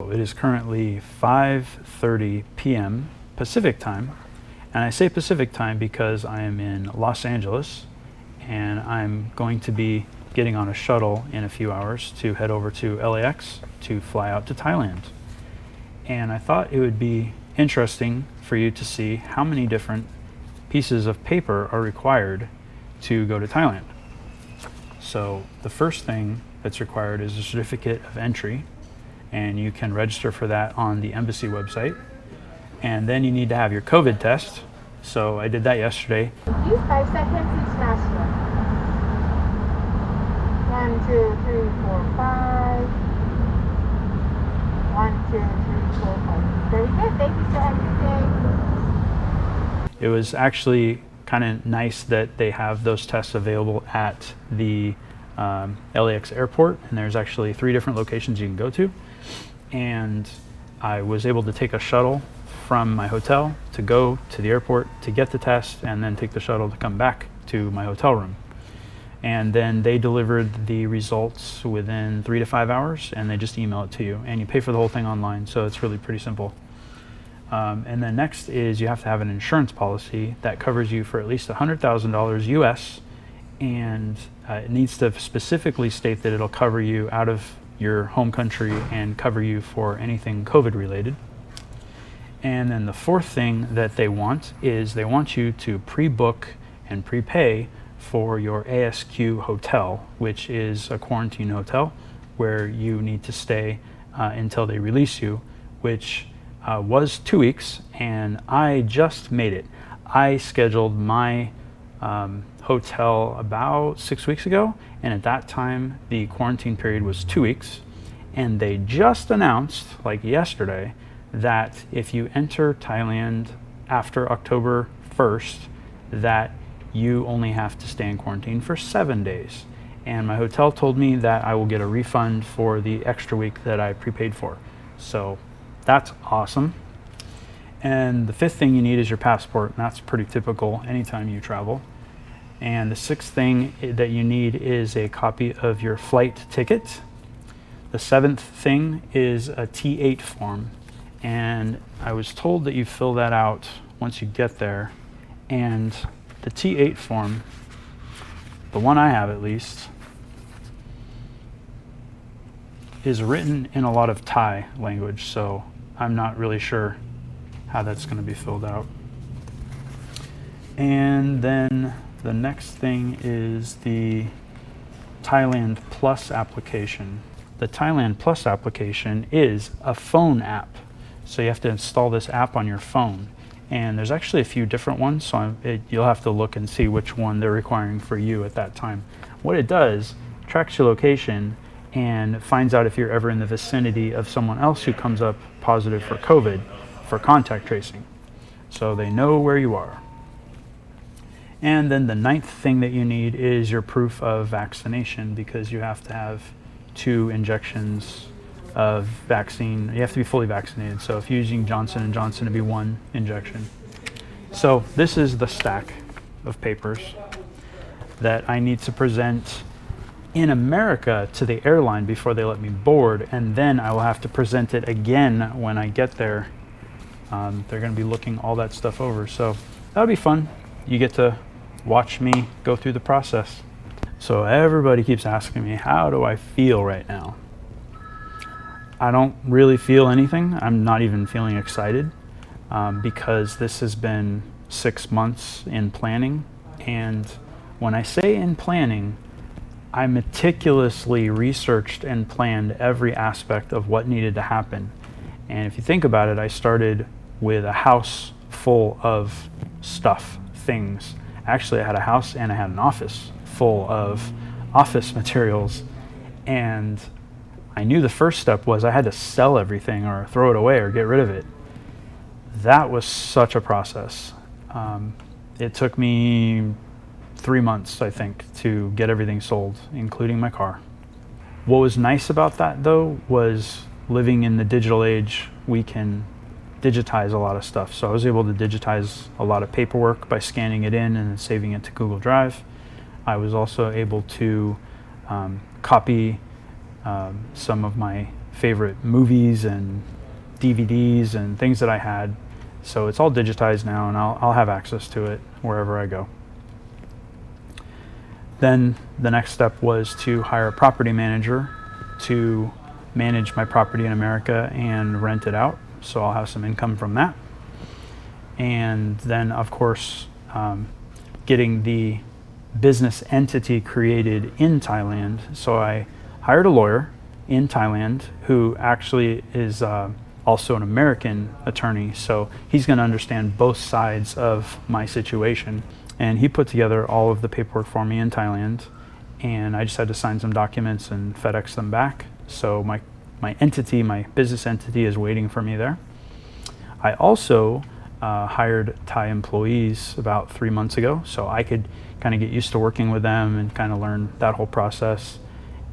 It is currently 5:30 p.m. Pacific time, and I say Pacific time because I am in Los Angeles, and I'm going to be getting on a shuttle in a few hours to head over to LAX to fly out to Thailand. And I thought it would be interesting for you to see how many different pieces of paper are required to go to Thailand. So the first thing that's required is a certificate of entry, and you can register for that on the embassy website. And then you need to have your COVID test. So I did that yesterday. Use 5 seconds international. 1, 2, 3, 4, 5. 1, 2, 3, 4, 5. Very good. Thank you, sir. Have a good day. It was actually kind of nice that they have those tests available at the LAX airport, and there's actually 3 different locations you can go to. And I was able to take a shuttle from my hotel to go to the airport to get the test, and then take the shuttle to come back to my hotel room. And then they delivered the results within 3 to 5 hours, and they just email it to you, and you pay for the whole thing online, so it's really pretty simple. And then next is you have to have an insurance policy that covers you for at least $100,000 US, and it needs to specifically state that it'll cover you out of your home country and cover you for anything COVID related. And then the fourth thing that they want is they want you to pre-book and prepay for your ASQ hotel, which is a quarantine hotel where you need to stay until they release you, which was 2 weeks, and I just made it. I scheduled my hotel about 6 weeks ago, and at that time the quarantine period was 2 weeks, and they just announced, like yesterday, that if you enter Thailand after October 1st, that you only have to stay in quarantine for 7 days. And my hotel told me that I will get a refund for the extra week that I prepaid for. So that's awesome. And the fifth thing you need is your passport, and that's pretty typical anytime you travel. And the sixth thing that you need is a copy of your flight ticket. The seventh thing is a T8 form, and I was told that you fill that out once you get there. And the T8 form, the one I have at least, is written in a lot of Thai language, so I'm not really sure how that's going to be filled out. And then the next thing is the Thailand Plus application. The Thailand Plus application is a phone app, so you have to install this app on your phone. And there's actually a few different ones, so you'll have to look and see which one they're requiring for you at that time. What it does, tracks your location and finds out if you're ever in the vicinity of someone else who comes up positive for COVID for contact tracing. So they know where you are. And then the ninth thing that you need is your proof of vaccination, because you have to have 2 injections of vaccine. You have to be fully vaccinated. So if you're using Johnson & Johnson, it'd be 1 injection. So this is the stack of papers that I need to present in America to the airline before they let me board, and then I will have to present it again when I get there. They're going to be looking all that stuff over, so that'll be fun. You get to watch me go through the process. So everybody keeps asking me, how do I feel right now? I don't really feel anything. I'm not even feeling excited because this has been 6 months in planning. And when I say in planning, I meticulously researched and planned every aspect of what needed to happen. And if you think about it, I started with a house full of stuff, things. Actually, I had a house and I had an office full of office materials. And I knew the first step was I had to sell everything or throw it away or get rid of it. That was such a process. It took me 3 months, I think, to get everything sold, including my car. What was nice about that, though, was living in the digital age, we can digitize a lot of stuff. So I was able to digitize a lot of paperwork by scanning it in and saving it to Google Drive. I was also able to copy some of my favorite movies and DVDs and things that I had. So it's all digitized now, and I'll have access to it wherever I go. Then the next step was to hire a property manager to manage my property in America and rent it out. So I'll have some income from that. And then, of course, getting the business entity created in Thailand. So I hired a lawyer in Thailand who actually is also an American attorney. So he's going to understand both sides of my situation. And he put together all of the paperwork for me in Thailand. And I just had to sign some documents and FedEx them back. So my entity, my business entity, is waiting for me there. I also hired Thai employees about 3 months ago, so I could kind of get used to working with them and kind of learn that whole process.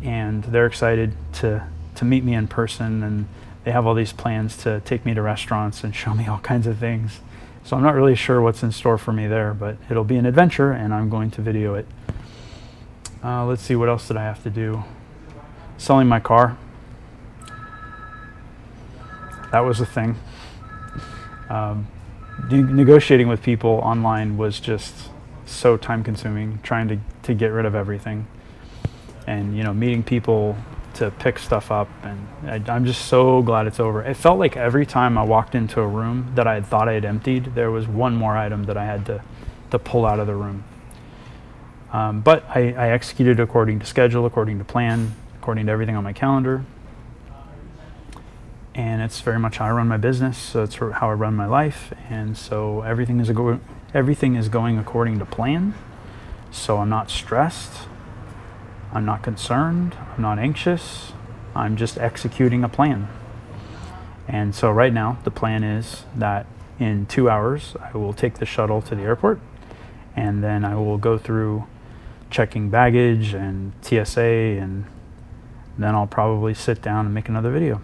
And they're excited to meet me in person, and they have all these plans to take me to restaurants and show me all kinds of things. So I'm not really sure what's in store for me there, but it'll be an adventure, and I'm going to video it. Let's see, what else did I have to do? Selling my car. That was a thing. Negotiating with people online was just so time consuming, trying to get rid of everything. And, meeting people to pick stuff up, and I'm just so glad it's over. It felt like every time I walked into a room that I thought I had emptied, there was one more item that I had to pull out of the room. But I executed according to schedule, according to plan, according to everything on my calendar. And it's very much how I run my business, so it's how I run my life. And so everything is going according to plan. So I'm not stressed, I'm not concerned, I'm not anxious, I'm just executing a plan. And so right now, the plan is that in 2 hours, I will take the shuttle to the airport, and then I will go through checking baggage and TSA, and then I'll probably sit down and make another video.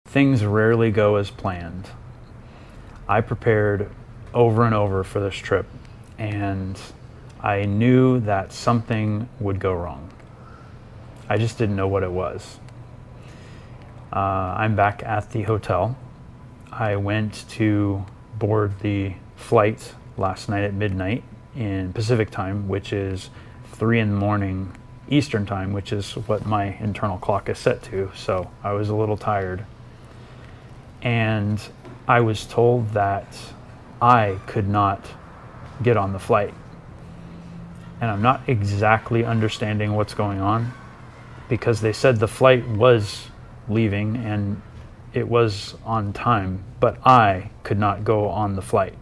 Things rarely go as planned. I prepared over and over for this trip, and I knew that something would go wrong. I just didn't know what it was. I'm back at the hotel. I went to board the flight last night at midnight in Pacific time, which is 3 in the morning Eastern time, which is what my internal clock is set to. So I was a little tired. And I was told that I could not get on the flight. And I'm not exactly understanding what's going on, because they said the flight was leaving and it was on time, but I could not go on the flight.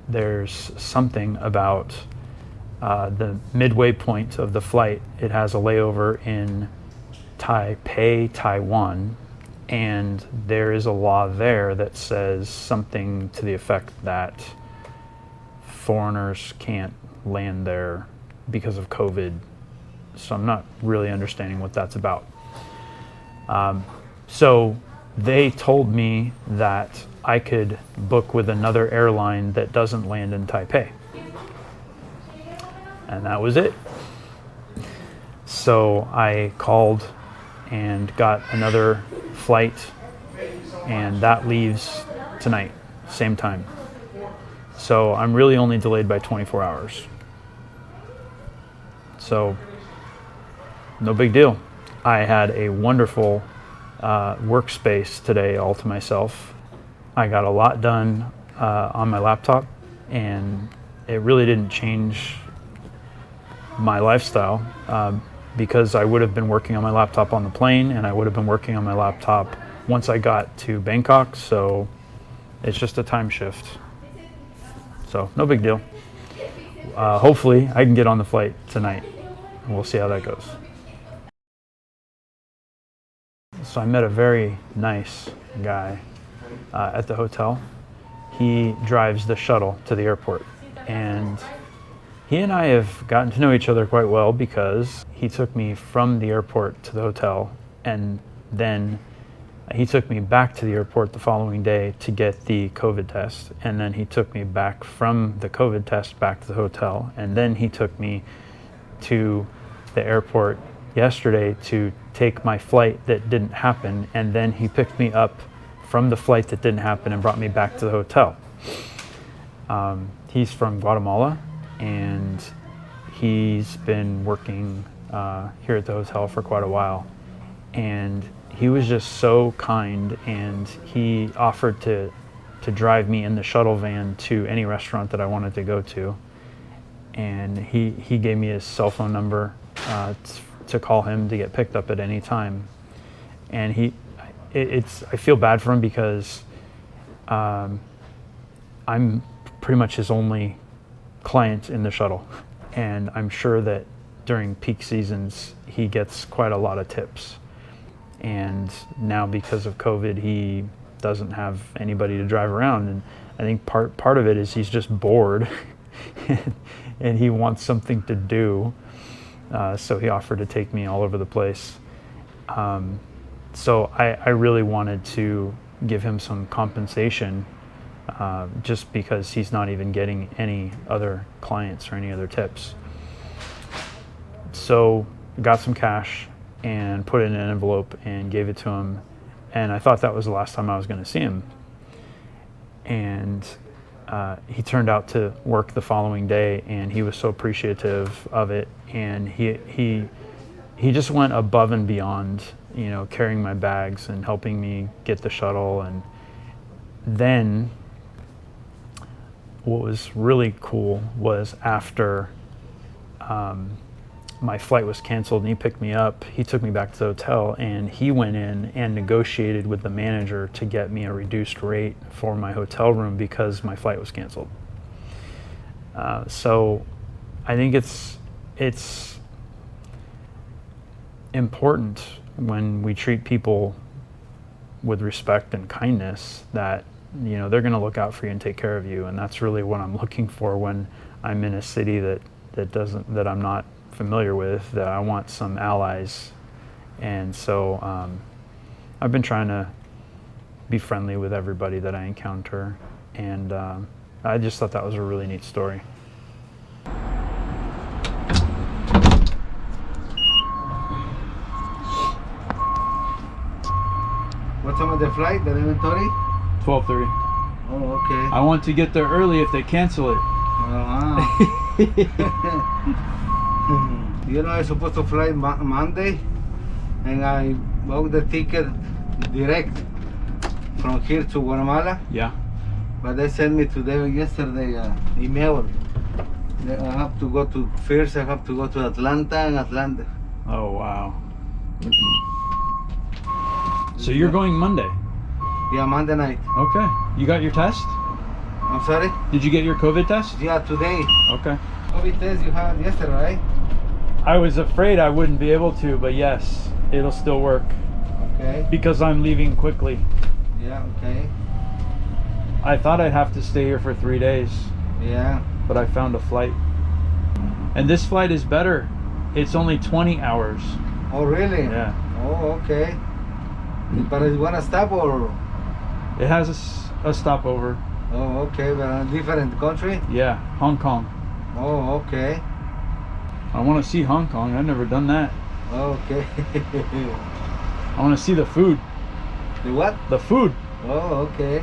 There's something about the midway point of the flight. It has a layover in Taipei, Taiwan, and there is a law there that says something to the effect that foreigners can't land there because of COVID. So I'm not really understanding what that's about. So they told me that I could book with another airline that doesn't land in Taipei. And that was it. So I called and got another flight, and that leaves tonight, same time. So I'm really only delayed by 24 hours. So no big deal. I had a wonderful workspace today all to myself. I got a lot done on my laptop, and it really didn't change my lifestyle because I would have been working on my laptop on the plane, and I would have been working on my laptop once I got to Bangkok. So it's just a time shift. So no big deal. Hopefully I can get on the flight tonight, and we'll see how that goes. So I met a very nice guy at the hotel. He drives the shuttle to the airport, and he and I have gotten to know each other quite well because he took me from the airport to the hotel, and then he took me back to the airport the following day to get the COVID test, and then he took me back from the COVID test back to the hotel, and then he took me to the airport yesterday to take my flight that didn't happen, and then he picked me up from the flight that didn't happen and brought me back to the hotel. He's from Guatemala, and he's been working here at the hotel for quite a while, and he was just so kind, and he offered to drive me in the shuttle van to any restaurant that I wanted to go to, and he gave me his cell phone number to call him to get picked up at any time. And I feel bad for him because I'm pretty much his only client in the shuttle, and I'm sure that during peak seasons he gets quite a lot of tips. And now because of COVID, he doesn't have anybody to drive around, and I think part of it is he's just bored and he wants something to do, so he offered to take me all over the place. So I really wanted to give him some compensation, just because he's not even getting any other clients or any other tips. So got some cash and put it in an envelope and gave it to him, and I thought that was the last time I was going to see him. And he turned out to work the following day, and he was so appreciative of it, and he just went above and beyond, you know, carrying my bags and helping me get the shuttle. And then what was really cool was after my flight was canceled and he picked me up, he took me back to the hotel, and he went in and negotiated with the manager to get me a reduced rate for my hotel room because my flight was canceled. So I think it's important when we treat people with respect and kindness that, you know, they're going to look out for you and take care of you. And that's really what I'm looking for when I'm in a city that I'm not familiar with, that I want some allies. And so I've been trying to be friendly with everybody that I encounter, and I just thought that was a really neat story. What time of the flight? The inventory? 12:30. Oh, okay. I want to get there early if they cancel it. You know, I was supposed to fly Monday, and I bought the ticket direct from here to Guatemala. Yeah. But they sent me yesterday email. I have to go to Atlanta and Atlanta. Oh, wow. So you're going Monday? Yeah, Monday night. Okay. You got your test? I'm sorry? Did you get your COVID test? Yeah, today. Okay. COVID test you had yesterday, right? I was afraid I wouldn't be able to, but yes, it'll still work. Okay. Because I'm leaving quickly. Yeah, okay. I thought I'd have to stay here for 3 days, Yeah. but I found a flight. And this flight is better. It's only 20 hours. Oh, really? Yeah. Oh, okay. But you want to stop or? It has a stopover. Oh, okay, but in a different country? Yeah, Hong Kong. Oh, okay. I want to see Hong Kong. I've never done that. Okay. I want to see the food. The what? The food. Oh, okay.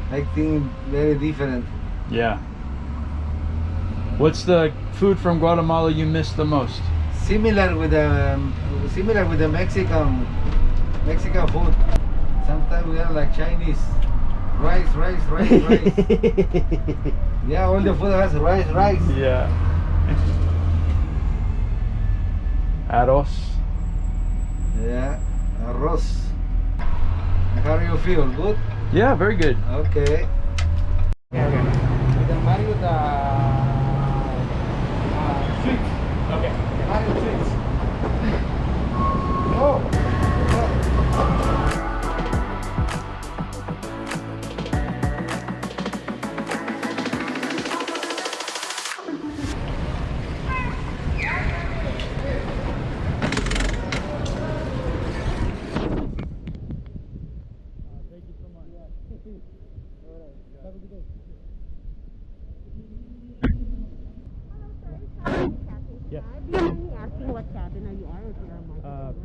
I think very different. Yeah. What's the food from Guatemala you miss the most? Similar with the Mexican food. Sometimes we are like Chinese. Rice. Yeah, all the food has rice. Yeah. Arroz. Yeah, arroz. How do you feel? Good? Yeah, very good. Okay. With the Mario sweet. Okay. Mario sweets. Oh.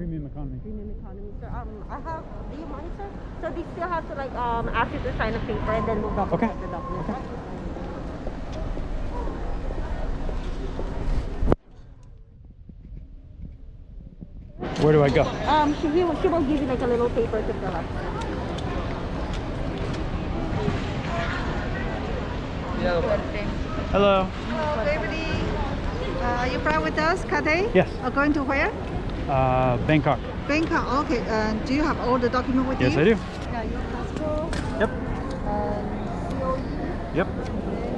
premium economy. Premium economy, sir. I have. Do you mind, sir? So they still have to like ask you to sign a paper and then we'll document Okay. the document. Okay. Where do I go? She will give you like a little paper to fill out. Hello. Hello, baby. You fly with us, Cathay? Yes. Going to where? Bangkok. Bangkok. Okay. Do you have all the documents with you? Yes, I do. Yeah, your passport, Yep. COE, Yep.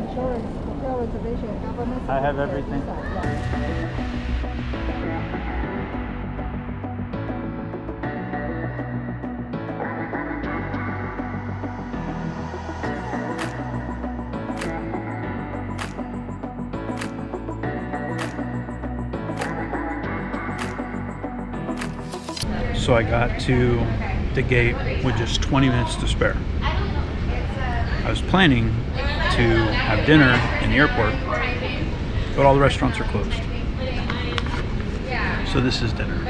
insurance, hotel reservation, government. I have everything. So I got to the gate with just 20 minutes to spare. I was planning to have dinner in the airport, but all the restaurants are closed. So this is dinner.